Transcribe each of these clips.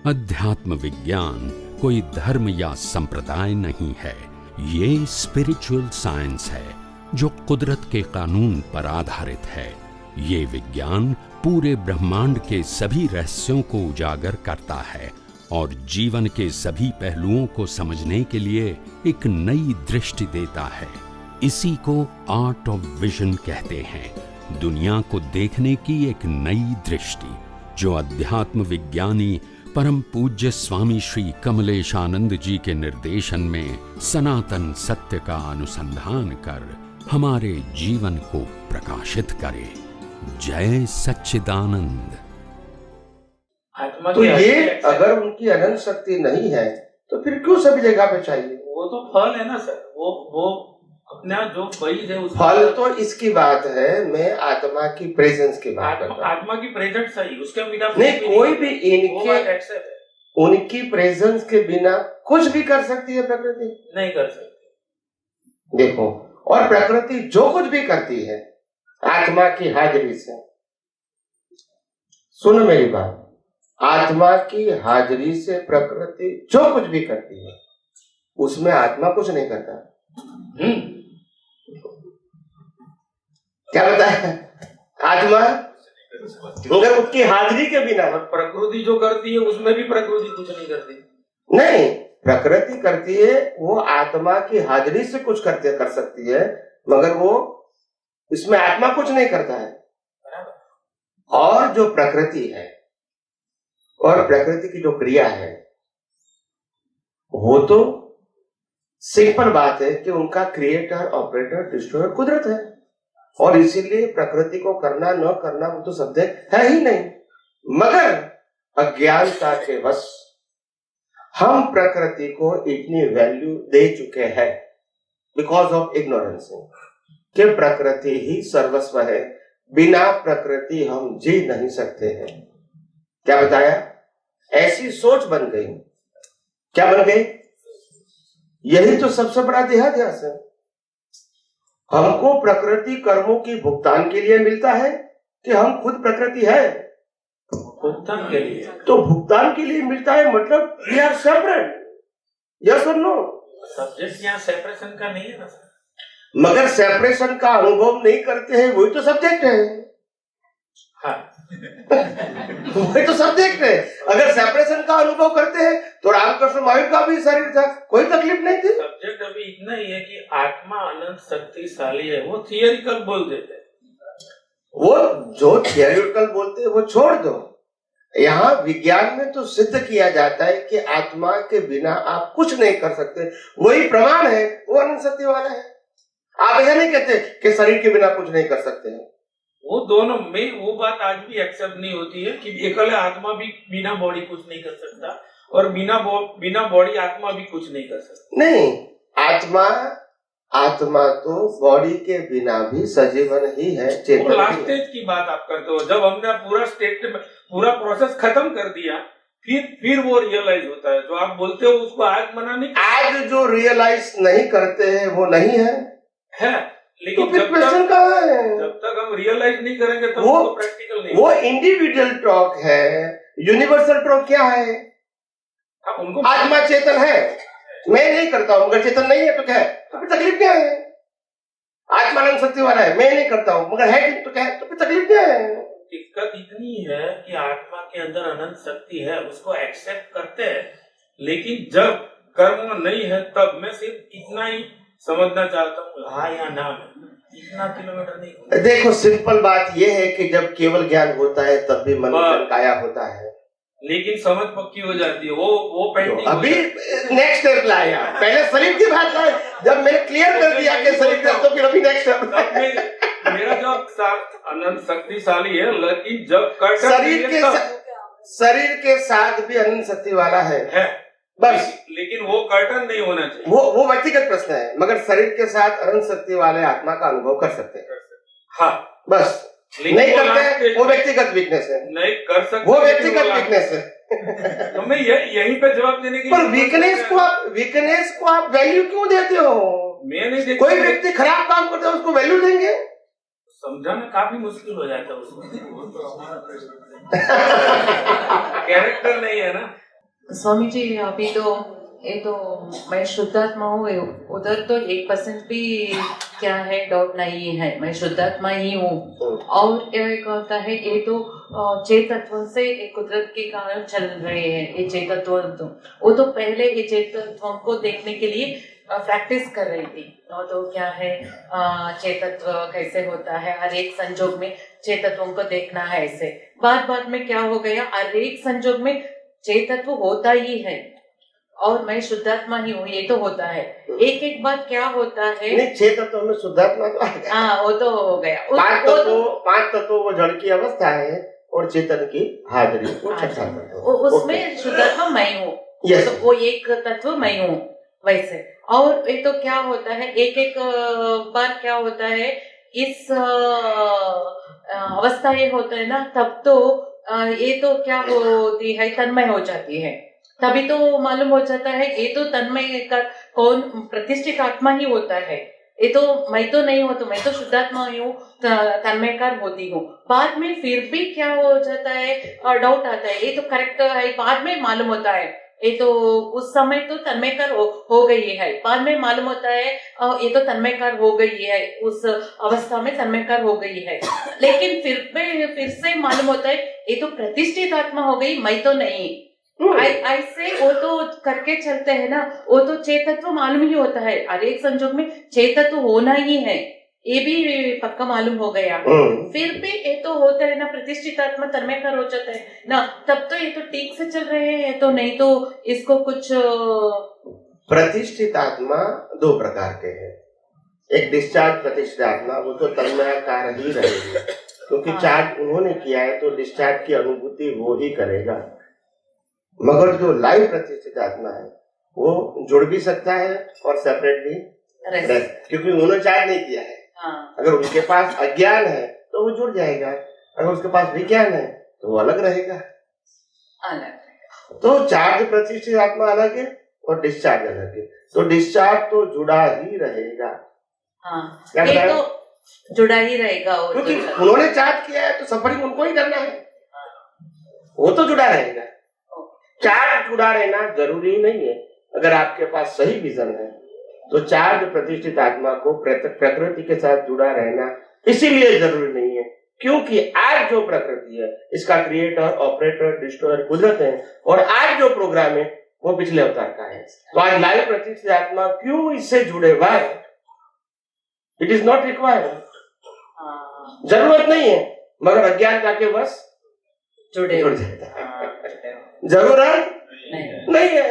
अध्यात्म विज्ञान कोई धर्म या संप्रदाय नहीं है, ये स्पिरिचुअल साइंस है जो कुदरत के कानून पर आधारित है। ये विज्ञान पूरे ब्रह्मांड के सभी रहस्यों को उजागर करता है और जीवन के सभी पहलुओं को समझने के लिए एक नई दृष्टि देता है। इसी को आर्ट ऑफ विजन कहते हैं, दुनिया को देखने की एक नई दृष्टि, जो अध्यात्म विज्ञानी परम पूज्य स्वामी श्री कमलेशानंद जी के निर्देशन में सनातन सत्य का अनुसंधान कर हमारे जीवन को प्रकाशित करे। जय सच्चिदानंद। तो ये अगर उनकी अनंत शक्ति नहीं है तो फिर क्यों सभी जगह पे चाहिए? वो तो फल है ना सर, वो अपना जो बीज है उसका फल तो इसकी बात है, मैं आत्मा की प्रेजेंस की बात करता हूँ। आत्मा की प्रेजेंस सही, उसके बिना नहीं कोई भी उनकी प्रेजेंस के बिना कुछ भी कर सकती है प्रकृति? नहीं कर सकती। देखो, और प्रकृति जो कुछ भी करती है आत्मा की हाजिरी से, सुनो मेरी बात, आत्मा की हाजिरी से प्रकृति जो कुछ भी करती है उसमें आत्मा कुछ नहीं करता। क्या बताया? आत्मा अगर उसकी हाजिरी के बिना, प्रकृति जो करती है उसमें भी प्रकृति कुछ नहीं करती। नहीं, प्रकृति करती है, वो आत्मा की हाजिरी से कुछ कर सकती है, मगर वो इसमें आत्मा कुछ नहीं करता है। और जो प्रकृति है और प्रकृति की जो क्रिया है वो तो सिंपल बात है कि उनका क्रिएटर, ऑपरेटर, डिस्ट्रॉयर कुदरत है, और इसीलिए प्रकृति को करना न करना वो तो सब्जेक्ट है ही नहीं। मगर अज्ञानता के वश हम प्रकृति को इतनी वैल्यू दे चुके हैं बिकॉज ऑफ इग्नोरेंस कि प्रकृति ही सर्वस्व है, बिना प्रकृति हम जी नहीं सकते हैं। क्या बताया? ऐसी सोच बन गई। क्या बन गई? यही तो सबसे बड़ा देहाध्यास है। हमको प्रकृति कर्मों की भुगतान के लिए मिलता है कि हम खुद प्रकृति है? भुगतान के लिए। तो भुगतान के लिए मिलता है मतलब वी आर सेपरेट, यस और नो? सब्जेक्ट यहाँ सेपरेशन का नहीं है ना, मगर सेपरेशन का अनुभव नहीं करते हैं, वही तो सब्जेक्ट है। हाँ। वही तो सब्जेक्ट है। अगर सेपरेशन का अनुभव करते हैं तो रामकृष्ण महावीर का भी शरीर था, कोई तकलीफ नहीं थी। सब्जेक्ट अभी इतना ही है कि आत्मा अनंत शक्तिशाली है, वो थियरिकल बोल देते हैं। वो जो थियरिकल बोलते हैं वो छोड़ दो, यहाँ विज्ञान में तो सिद्ध किया जाता है कि आत्मा के बिना आप कुछ नहीं कर सकते, वही प्रमाण है, वो अनंत शक्ति वाला है। आप ऐसा नहीं कहते कि शरीर के बिना कुछ नहीं कर सकते हैं। वो दोनों में वो बात आज भी एक्सेप्ट नहीं होती है कि एकल आत्मा भी बिना बॉडी कुछ नहीं कर सकता और बिना बॉडी आत्मा भी कुछ नहीं कर सकता। नहीं, आत्मा तो बॉडी के बिना भी सजीवन ही है, चेतन। वो लास्ट स्टेज की बात आप करते हो, जब हमने पूरा प्रोसेस खत्म कर दिया फिर वो रियलाइज होता है। जो आप बोलते हो उसको आज मना नहीं, आज जो रियलाइज नहीं करते हैं वो नहीं है। लेकिन तो जब तक हम रियलाइज नहीं करेंगे तब वो प्रैक्टिकल नहीं। वो इंडिविजुअल टॉक है, यूनिवर्सल टॉक क्या है? उनको आत्मा चेतन है, मैं नहीं करता हूँ मगर चेतन नहीं है तो क्या है? तो फिर तकलीफ क्या है? आत्मा अनंत शक्ति वाला है, मैं नहीं करता हूँ मगर है तो क्या है? तो फिर तकलीफ क्या है? दिक्कत इतनी है कि आत्मा के अंदर अनंत शक्ति है, उसको एक्सेप्ट करते हैं, लेकिन जब कर्म नहीं है तब मैं सिर्फ इतना ही समझना चाहता हूँ, हाँ या ना में इतना किलोमीटर नहीं। देखो, सिंपल बात यह है कि जब केवल ज्ञान होता है तब भी मन काया होता है, लेकिन समझ पक्की हो जाती है। वो पेंटिंग अभी नेक्स्ट स्टेप लाया, पहले शरीर की बात लाए, जब मैंने क्लियर कर दिया कि शरीर तो फिर अभी नेक्स्ट स्टेप। मेरा जो अनंत शक्तिशाली है, लेकिन जब शरीर के साथ भी अनंत शक्ति वाला है बस, लेकिन वो कर्टन नहीं होना चाहिए। वो व्यक्तिगत प्रश्न है, मगर शरीर के साथ अनंत शक्ति वाले आत्मा का अनुभव कर सकते हैं। हाँ, बस नहीं करते, वो व्यक्तिगत वीकनेस है। नहीं कर सकते, वो व्यक्तिगत वीकनेस है। तो मैं यहीं पे जवाब देने की, पर वीकनेस को आप वैल्यू क्यों देते हो? मैं नहीं देता। कोई व्यक्ति खराब काम करता है उसको वैल्यू देंगे? समझाना काफी मुश्किल हो जाता है उसमें। कैरेक्टर नहीं है ना। स्वामी जी अभी तो ये तो मैं शुद्धात्मा हूँ, उधर तो 1% भी क्या है डाउट नहीं है, मैं शुद्धात्मा ही हूँ। और एक होता है ये तो चेतत्व से एक कुदरत के कारण चल रहे हैं ये चेतत्व, तो वो तो पहले ये चेतत्व को देखने के लिए प्रैक्टिस कर रही थी। तो क्या है चेतत्व कैसे होता है, हर एक संजोग में चेतत्वों को देखना है। ऐसे बाद में क्या हो गया, हर एक संजोग में चेतत्व होता ही है और मैं शुद्धात्मा ही हूँ, ये तो होता है। एक बात क्या होता है, नहीं 6 तत्वों में शुद्धात्मा तो आ गया। हाँ वो तो हो गया। 5 तत्व वो जड़ की अवस्था है और चेतन की हाजिरी वो छठा तत्व, उसमें शुद्धात्मा मैं हूँ। Yes. तो वो एक तत्व मैं हूँ वैसे। और ये तो क्या होता है, एक बार क्या होता है, इस अवस्था ये होता है ना, तब तो ये तो क्या होती है, तन्मय हो जाती है। तभी तो मालूम हो जाता है ये तो तन्मय का कौन प्रतिष्ठित आत्मा ही होता है, ये तो मैं तो नहीं हूँ, तो मैं तो शुद्धात्मा ही हूँ, तन्मयकार होती हूँ। बाद में फिर भी क्या हो जाता है, डाउट आता है, ये तो करेक्ट है, बाद में मालूम होता है ये तो उस समय तो तन्मयकार हो गई है, बाद में मालूम होता है ये तो तन्मयकार हो गई है, उस अवस्था में तन्मयकार हो गई है। लेकिन फिर से मालूम होता है ये तो प्रतिष्ठित आत्मा हो गई, मैं तो नहीं। ऐसे वो तो करके चलते हैं ना, वो तो चेतत्व मालूम ही होता है, हर एक संजोग में चेतत्व होना ही है, ये भी पक्का मालूम हो गया। फिर भी ये तो होता है ना, प्रतिष्ठित आत्मा तन्मयकार हो जाता है ना, तब तो ये तो ठीक से चल रहे हैं, तो नहीं तो इसको कुछ। प्रतिष्ठित आत्मा 2 प्रकार के हैं, एक डिस्चार्ज प्रतिष्ठित आत्मा, वो तो तन्मयकार ही रहेगी, क्योंकि चार्ज उन्होंने किया है तो डिस्चार्ज की अनुभूति वो ही करेगा। मगर जो लाइव प्रतिष्ठित आत्मा है वो जुड़ भी सकता है और सेपरेट भी, क्योंकि उन्होंने चार्ज नहीं किया है। अगर उनके पास अज्ञान है तो वो जुड़ जाएगा, अगर उसके पास विज्ञान है तो वो अलग रहेगा। तो चार्ज प्रतिष्ठित आत्मा अलग है और डिस्चार्ज अलग है, तो डिस्चार्ज तो जुड़ा ही रहेगा। ये तो जुड़ा ही रहेगा, क्योंकि उन्होंने चार्ज किया है तो सफरिंग उनको ही करना है, वो तो जुड़ा रहेगा। चार्ज जुड़ा रहना जरूरी नहीं है, अगर आपके पास सही विजन है तो चार्ज प्रतिष्ठित आत्मा को प्रकृति के साथ जुड़ा रहना इसीलिए जरूरी नहीं है, क्योंकि आज जो प्रकृति है इसका क्रिएटर, ऑपरेटर, डिस्ट्रॉयर कुदरत है, और आज जो प्रोग्राम है वो पिछले अवतार का है। तो आज लाइव प्रतिष्ठित आत्मा क्यों इससे जुड़े? Why? It is not required, जरूरत नहीं है, मगर अज्ञान जाके बस जुड़ जाता है, जरूरत नहीं है।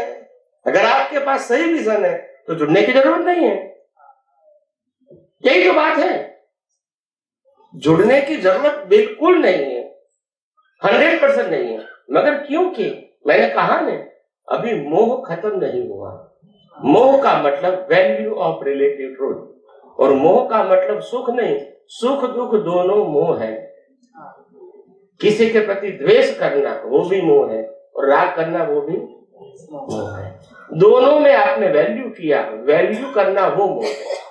अगर आपके पास सही विजन है तो जुड़ने की जरूरत नहीं है, यही तो बात है। जुड़ने की जरूरत बिल्कुल नहीं है, 100% नहीं है, मगर क्योंकि मैंने कहा ना, अभी मोह खत्म नहीं हुआ। मोह का मतलब वैल्यू ऑफ रिलेटिव ट्रूथ, और मोह का मतलब सुख नहीं, सुख दुख दोनों मोह है। किसी के प्रति द्वेष करना वो भी मोह है, और राग करना वो भी मोह है। दोनों में आपने वैल्यू किया, वैल्यू करना वो मोह है।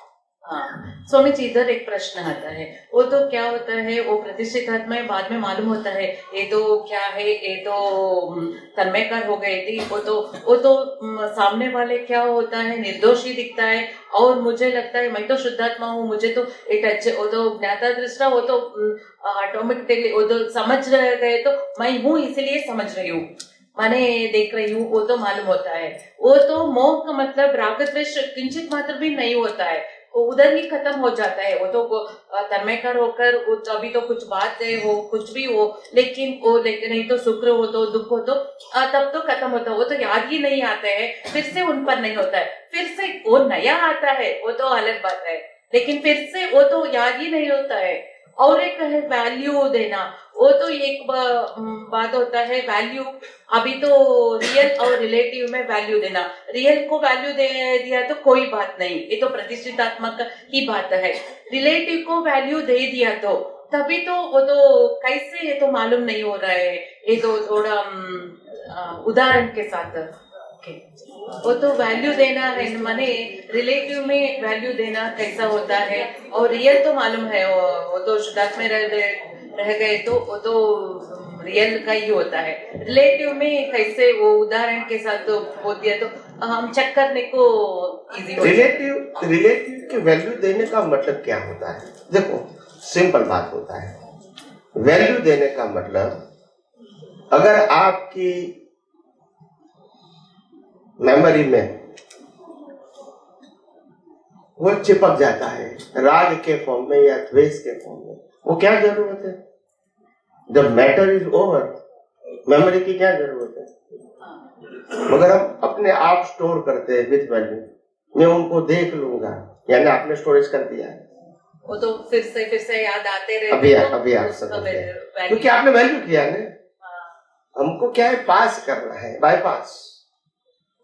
स्वामी जी इधर एक प्रश्न आता है, वो तो क्या होता है, वो प्रतिष्ठित आत्मा में बाद में मालूम होता है ये तो क्या है, ये तो तन्मयकार हो गई थी, वो तो सामने वाले क्या होता है, निर्दोष ही दिखता है, और मुझे लगता है मैं तो शुद्धात्मा हूँ, मुझे तो एक अच्छे, वो तो ज्ञाता दृष्टा, वो तो ऑटोमेटिकली वो तो समझ गए, तो मैं हूँ इसलिए समझ रही हूँ, माने देख रही हूँ, वो तो मालूम होता है। वो तो मोह का मतलब राग द्वेष किंचित मात्र भी नहीं होता है, उधर ही खत्म हो जाता है। वो तो तन्मयकार होकर अभी तो कुछ बात है, वो कुछ भी हो, लेकिन नहीं तो सुख हो तो दुख हो तो तब तो खत्म होता है, वो तो याद ही नहीं आता है, फिर से उन पर नहीं होता है, फिर से वो नया आता है, वो तो अलग बात है, लेकिन फिर से वो तो याद ही नहीं होता है। और एक है वैल्यू देना, वो तो एक बात होता है वैल्यू, अभी तो रियल और रिलेटिव में वैल्यू देना, रियल को वैल्यू दे दिया तो कोई बात नहीं, ये तो प्रतिष्ठित आत्मा की बात है। रिलेटिव को वैल्यू दे दिया तो तभी तो वो तो कैसे, ये तो मालूम नहीं हो रहा है, ये तो थोड़ा उदाहरण के साथ वो तो वैल्यू देना है, माने रिलेटिव में वैल्यू देना कैसा होता है, और रियल तो मालूम है, वो तो शुद्धात्मा में रह गए तो वो तो रियल का ही होता है। रिलेटिव में कैसे वो उदाहरण के साथ तो बोल दिया तो हम चेक करने को इजी हो रिलेटिव रिलेटिव की वैल्यू देने का मतलब क्या होता है? देखो सिंपल बात होता है। वैल्यू देने का मतलब अगर आपकी मेमोरी में वो चिपक जाता है राग के फॉर्म में या द्वेष के फॉर्म में, वो क्या जरूरत है? जब मैटर इज ओवर मेमोरी की क्या जरूरत है? मगर हम अपने आप स्टोर करते हैं विद वैल्यू। मैं उनको देख लूंगा, यानी आपने स्टोरेज कर दिया है, वो तो फिर से याद आते रहते अभी आप समझ गए, क्योंकि आपने वैल्यू किया ना। हमको क्या है, पास करना है, बाईपास।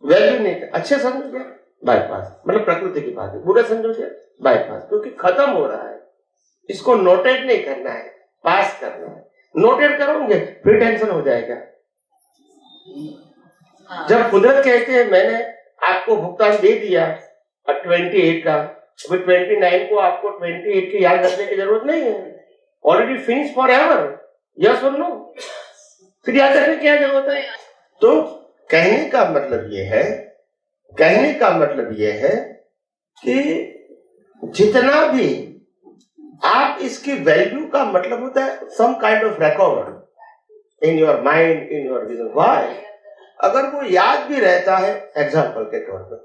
वैल्यू नहीं, अच्छे समझोगे बाईपास, मतलब प्रकृति की बात है, बुरा समझोगे बाईपास, क्योंकि खत्म हो रहा है। इसको नोटेट नहीं करना है, पास करना है। नोटेट करोगे फिर टेंशन हो जाएगा। जब कुदरत कहते हैं मैंने आपको भुगतान दे दिया 28 का, फिर 29 को आपको 28 की याद रखने की जरूरत नहीं है, already finish for ever. Yes और नो, फिर याद रखने की क्या जरूरत है? तो कहने का मतलब ये है कि जितना भी आप इसकी वैल्यू का मतलब होता है some kind of record in your mind, in your vision. Why? अगर वो याद भी रहता है एग्जाम्पल के तौर पर,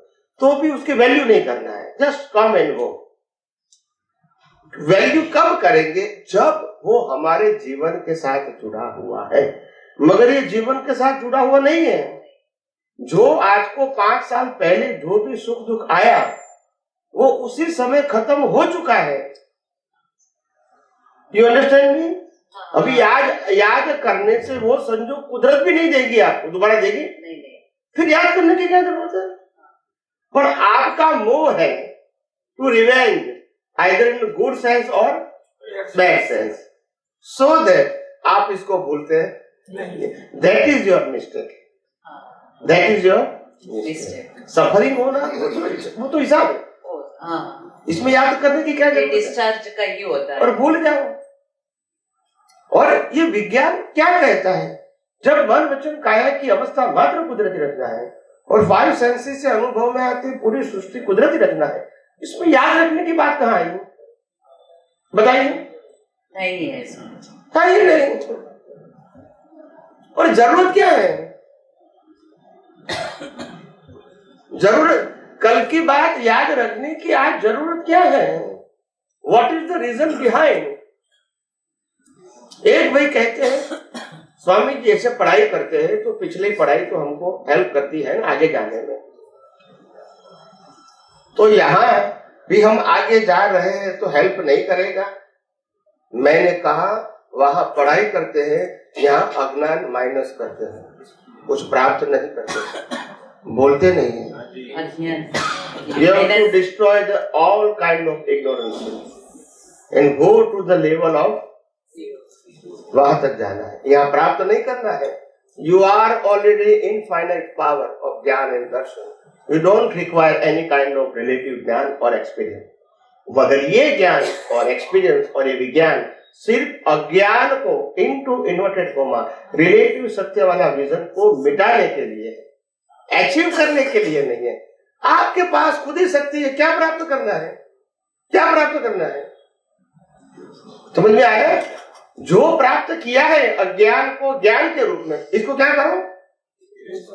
तो भी उसकी वैल्यू नहीं करना है, just come and go. Value कब करेंगे? जब वो हमारे जीवन के साथ जुड़ा हुआ है। मगर ये जीवन के साथ जुड़ा हुआ नहीं है। जो आज को 5 साल पहले जो भी सुख दुख आया वो उसी समय खत्म हो चुका है। You understand me? अभी याद करने से वो संजोग कुदरत भी नहीं देगी, आपको दोबारा देगी नहीं। फिर याद करने की क्या जरूरत है? पर आपका मोह है to revenge either in good sense और बैड सेंस, सो दैट आप इसको भूलते हैं। That is your mistake, that is your mistake. Suffering होना वो तो हिसाब है, इसमें याद करने की क्या जरूरत है? डिस्चार्ज का ही होता है और भूल जाओ। और ये विज्ञान क्या कहता है? जब मन वचन काया की अवस्था मात्र कुदरती रचना है और 5 सेंसेस से अनुभव में आती पूरी सृष्टि कुदरती रचना है, इसमें याद रखने की बात कहाँ आई? बताइए। नहीं है इसमें, नहीं। और जरूरत क्या है? जरूरत कल की बात याद रखने की आज जरूरत क्या है? What is the reason behind? एक भाई कहते हैं स्वामी जी ऐसे पढ़ाई करते हैं तो पिछली पढ़ाई तो हमको हेल्प करती है ना आगे जाने में, तो यहाँ भी हम आगे जा रहे हैं तो हेल्प नहीं करेगा। मैंने कहा वहां पढ़ाई करते हैं, यहाँ अज्ञान माइनस करते हैं, कुछ प्राप्त नहीं करते, बोलते नहीं है। You have to destroy all kind of ignorance and go to the level of, वहां तक जाना है, यहाँ प्राप्त नहीं करना है। You are already infinite power of ज्ञान and Darshan. You don't require any kind of relative ज्ञान और एक्सपीरियंस। मगर ये ज्ञान और एक्सपीरियंस और ये विज्ञान सिर्फ अज्ञान को इनटू इन्वर्टेड कोमा रिलेटिव सत्य वाला विजन को मिटाने के लिए है, अचीव करने के लिए नहीं है। आपके पास खुद ही शक्ति है, क्या प्राप्त करना है? क्या प्राप्त करना है? समझ में आया? जो प्राप्त किया है अज्ञान को ज्ञान के रूप में, इसको क्या करो?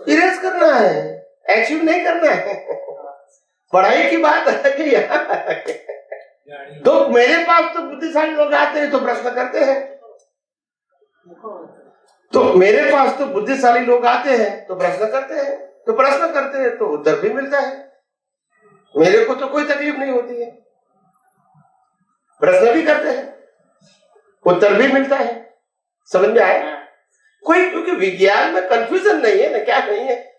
इरेज करना है, अचीव नहीं करना है। पढ़ाई की बात है तो मेरे पास तो बुद्धिशाली लोग आते हैं तो प्रश्न करते हैं, तो मेरे पास तो बुद्धिशाली लोग आते हैं तो प्रश्न करते हैं, तो प्रश्न करते हैं तो उत्तर भी मिलता है। मेरे को तो कोई तकलीफ नहीं होती है, प्रश्न भी करते हैं, उत्तर भी मिलता है। समझ में आया? कोई, क्योंकि विज्ञान में कंफ्यूजन नहीं है ना, क्या नहीं है?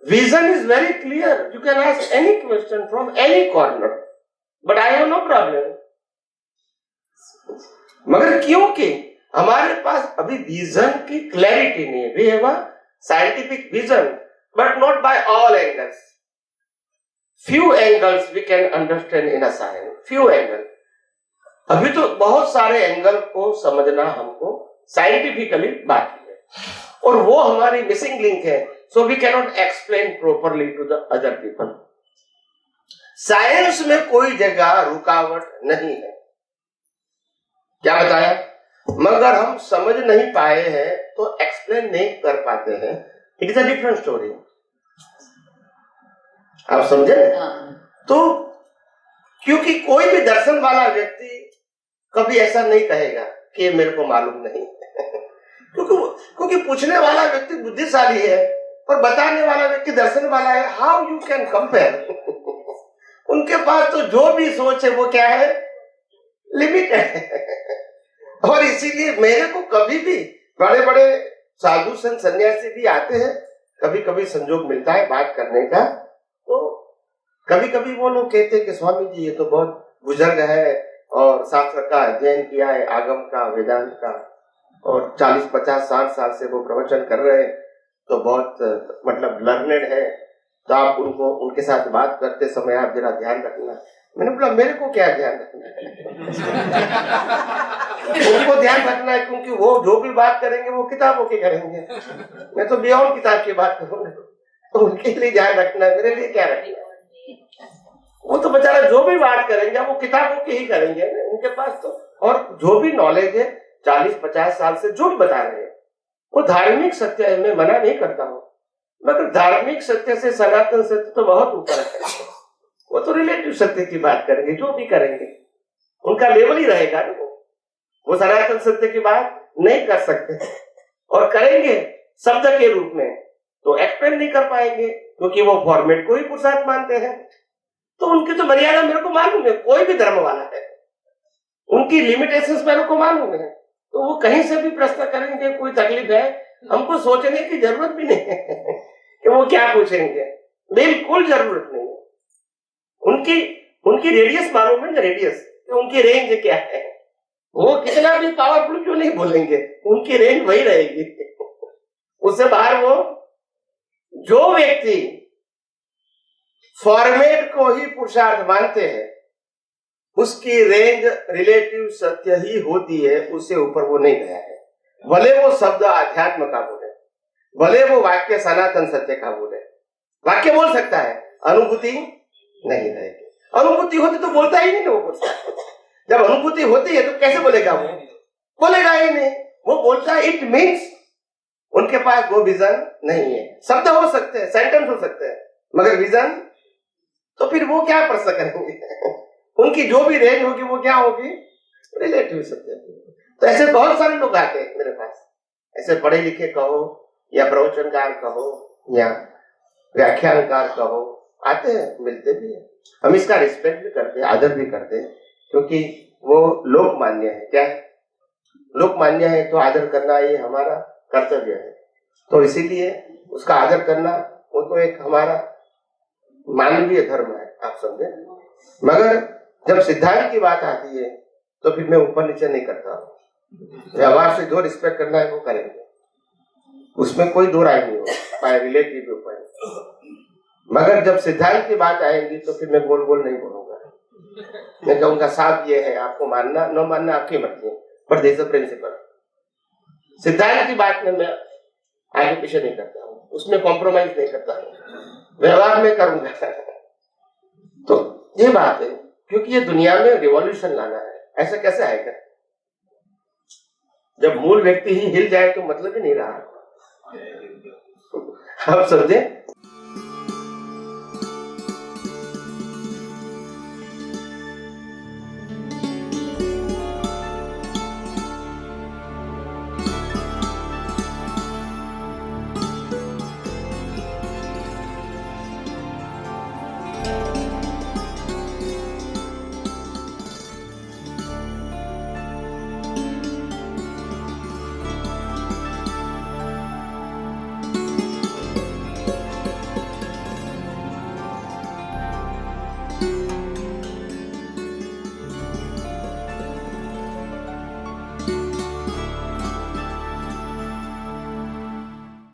Vision is very clear, you can ask any question from any corner, but I have no problem. मगर क्योंकि हमारे पास अभी विजन की क्लैरिटी नहीं है, we have a scientific vision but not by all angles. few angles we can understand in a science, few angles, अभी तो बहुत सारे एंगल को समझना हमको साइंटिफिकली बाकी है, और वो हमारी मिसिंग लिंक है. So we can not explain properly to the other people. Science में कोई जगह रुकावट नहीं है. क्या बताया? मगर हम समझ नहीं पाए हैं तो एक्सप्लेन नहीं कर पाते हैं. It is a different story. आप समझे? तो क्योंकि कोई भी दर्शन वाला व्यक्ति कभी ऐसा नहीं कहेगा कि मेरे को मालूम नहीं. क्योंकि पूछने वाला व्यक्ति बुद्धिशाली है और बताने वाला व्यक्ति दर्शन वाला है. How you can compare? उनके पास तो जो भी सोच है वो क्या है? लिमिट है. और इसीलिए मेरे को कभी भी बड़े बड़े साधु संत सन्यासी भी आते हैं, कभी कभी संजोग मिलता है बात करने का, तो कभी कभी वो लोग कहते हैं कि स्वामी जी ये तो बहुत बुजुर्ग है और शास्त्र का अध्ययन किया है, आगम का, वेदांत का, और 40, 50, 60 साल से वो प्रवचन कर रहे हैं, तो बहुत मतलब लर्नेड है, तो आप उनको उनके साथ बात करते समय आप जरा ध्यान रखना. मैंने बोला मेरे को क्या ध्यान रखना है? उनको ध्यान रखना है क्योंकि वो जो भी बात करेंगे वो किताबों की करेंगे. मैं तो बियॉन्ड किताब की बात करूंगा, तो उनके लिए ध्यान रखना है, मेरे लिए क्या रखना है? वो तो बेचारा जो भी बात करेंगे वो किताबों की ही करेंगे उनके पास तो. और जो भी नॉलेज है 40-50 साल से जो भी बता रहे हैं वो धार्मिक सत्य है, मैं मना नहीं करता हूँ, मगर धार्मिक सत्य से सनातन सत्य तो बहुत ऊपर है. वो तो रिलेटिव सत्य की बात करेंगे, जो भी करेंगे उनका लेवल ही रहेगा ना. वो सनातन सत्य की बात नहीं कर सकते, और करेंगे शब्द के रूप में तो एक्सप्लेन नहीं कर पाएंगे क्योंकि वो फॉर्मेट को ही पुरुषार्थ मानते हैं. तो उनकी तो मर्यादा मेरे को मालूम है. कोई भी धर्म वाला है, उनकी लिमिटेशंस मेरे को मालूम है. तो वो कहीं से भी प्रश्न करेंगे, कोई तकलीफ है, हमको सोचने की जरूरत भी नहीं है कि वो क्या पूछेंगे. बिल्कुल जरूरत नहीं है. उनकी रेडियस मालूम है ना, रेडियस, उनकी रेंज क्या है. वो कितना भी पावरफुल क्यों नहीं बोलेंगे, उनकी रेंज वही रहेगी. उससे बाहर वो जो व्यक्ति फॉर्मेट को ही पुरुषार्थ मानते हैं उसकी रेंज रिलेटिव सत्य ही होती है, उससे ऊपर वो नहीं गया है. भले वो शब्द अध्यात्म का बोले, भले वो वाक्य सनातन सत्य का बोले. वाक्य बोल सकता है, अनुभूति नहीं रहेगी. अनुभूति होती तो बोलता ही नहीं. वो बोलता है जब अनुभूति होती है तो कैसे बोलेगा? वो बोलेगा ही नहीं. वो बोलता है इट मीन्स उनके पास वो विजन नहीं है. शब्द हो सकते हैं, सेंटेंस हो सकते हैं, मगर विजन, तो फिर वो क्या प्रश्न करेंगे? उनकी जो भी रेंज होगी वो क्या होगी? रिलेटिव सत्य. तो ऐसे बहुत सारे लोग आते हैं मेरे पास, ऐसे पढ़े लिखे कहो या प्रवचनकार कहो या व्याख्यानकार कहो, आते हैं, मिलते भी है. हम इसका रिस्पेक्ट भी करते हैं, आदर भी करते हैं, क्योंकि वो लोकमान्य है. क्या है? लोकमान्य है, तो आदर करना ये हमारा कर्तव्य है. तो इसीलिए उसका आदर करना वो तो एक हमारा मानवीय धर्म है, आप समझे. मगर जब सिद्धांत की बात आती है तो फिर मैं ऊपर नीचे नहीं करता. व्यवहार से जो रिस्पेक्ट करना है वो करेंगे, उसमें कोई दो राय नहीं हो पाए, रिलेटिव ऊपर. मगर जब सिद्धांत की बात आएगी तो फिर मैं गोल गोल नहीं बोलूंगा. मैं कहूंगा साहब ये है, आपको मानना न मानना आपकी मर्जी है, बट दिस इज प्रिंसिपल. सिद्धांत की बात में मैं आगे पीछे नहीं करता हूँ, उसमें कॉम्प्रोमाइज नहीं करता हूँ, व्यवहार में करूंगा. तो ये बात है, क्योंकि ये दुनिया में रिवॉल्यूशन लाना है. ऐसा कैसे आएगा? जब मूल व्यक्ति ही हिल जाए तो मतलब ही नहीं रहा. आप समझे.